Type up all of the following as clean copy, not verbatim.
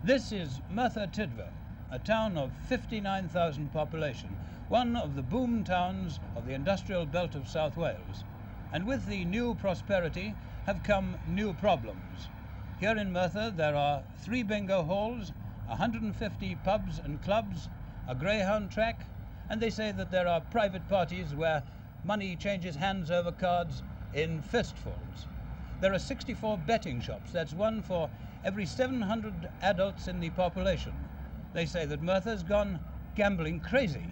This is Merthyr, a town of 59,000 population, one of the boom towns of the industrial belt of South Wales. And with the new prosperity have come new problems. Here in Merthyr there are 3 bingo halls, 150 pubs and clubs, a greyhound track, and they say that there are private parties where money changes hands over cards in fistfuls. There are 64 betting shops, that's one for every 700 adults in the population. They say that Merthyr's gone gambling crazy.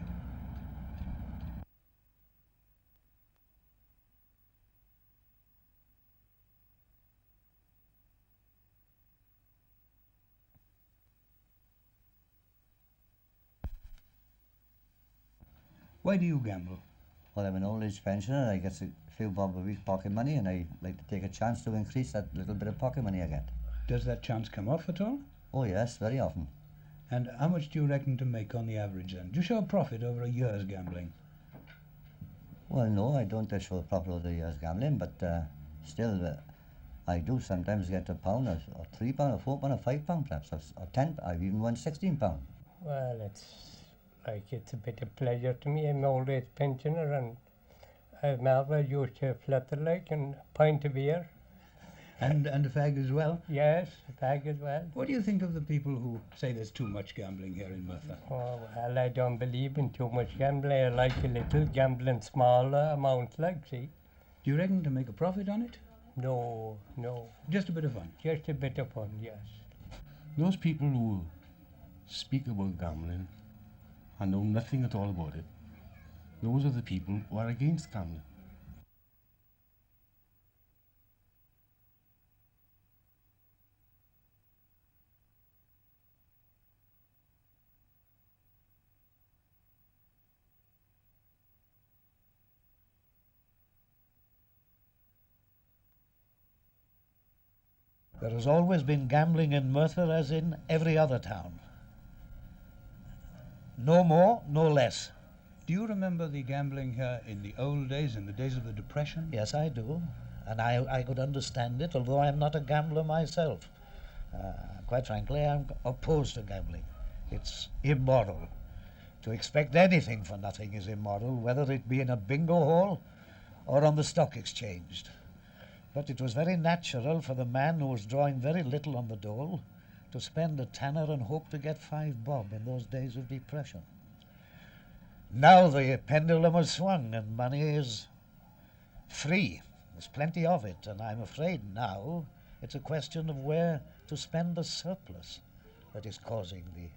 Why do you gamble? Well, I'm an old age pensioner. I get a few bob a week pocket money, and I like to take a chance to increase that little bit of pocket money I get. Does that chance come off at all? Oh yes, very often. And how much do you reckon to make on the average then? Do you show a profit over a year's gambling? Well, no, I don't show a profit over the year's gambling, but still, I do sometimes get £1 or £3 or £4 or £5 perhaps, or 10. I've even won £16. Well, it's a bit of pleasure to me. I'm an old age pensioner, and I've never used to flutter like and a pint of beer. And a fag as well? Yes, a fag as well. What do you think of the people who say there's too much gambling here in Merthyr? Oh, well, I don't believe in too much gambling. I like a little gambling, smaller amounts, like, see. Do you reckon to make a profit on it? No. Just a bit of fun? Just a bit of fun, yes. Those people who speak about gambling and know nothing at all about it, those are the people who are against gambling. There has always been gambling in Merthyr as in every other town. No more, no less. Do you remember the gambling here in the old days, in the days of the Depression? Yes, I do. And I could understand it, although I'm not a gambler myself. Quite frankly, I'm opposed to gambling. It's immoral. To expect anything for nothing is immoral, whether it be in a bingo hall or on the stock exchange. But it was very natural for the man who was drawing very little on the dole to spend a tenner and hope to get 5 bob in those days of depression. Now the pendulum has swung and money is free. There's plenty of it, and I'm afraid now it's a question of where to spend the surplus that is causing the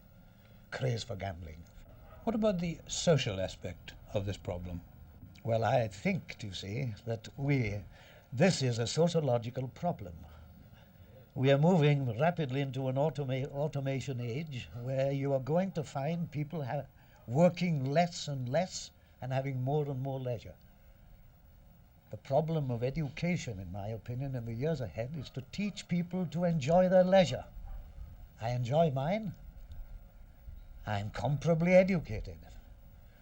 craze for gambling. What about the social aspect of this problem? Well, I think, you see, that this is a sociological problem. We are moving rapidly into an automation age where you are going to find people working less and less and having more and more leisure. The problem of education, in my opinion, in the years ahead is to teach people to enjoy their leisure. I enjoy mine. I'm comparably educated,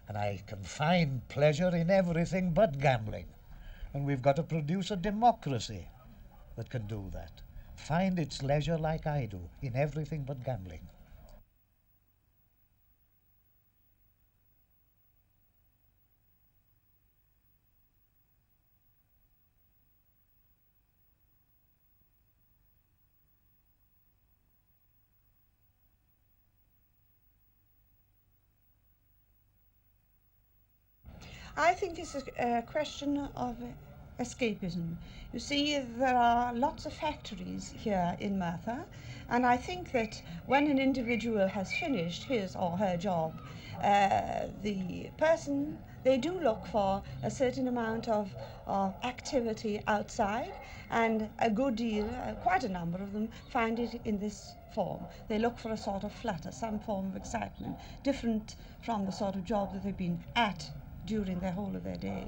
and I can find pleasure in everything but gambling. And we've got to produce a democracy that can do that. Find its leisure like I do, in everything but gambling. I think it's a question of escapism. You see, there are lots of factories here in Merthyr, and I think that when an individual has finished his or her job, they do look for a certain amount of activity outside, and a good deal, quite a number of them, find it in this form. They look for a sort of flutter, some form of excitement, different from the sort of job that they've been at during the whole of their day.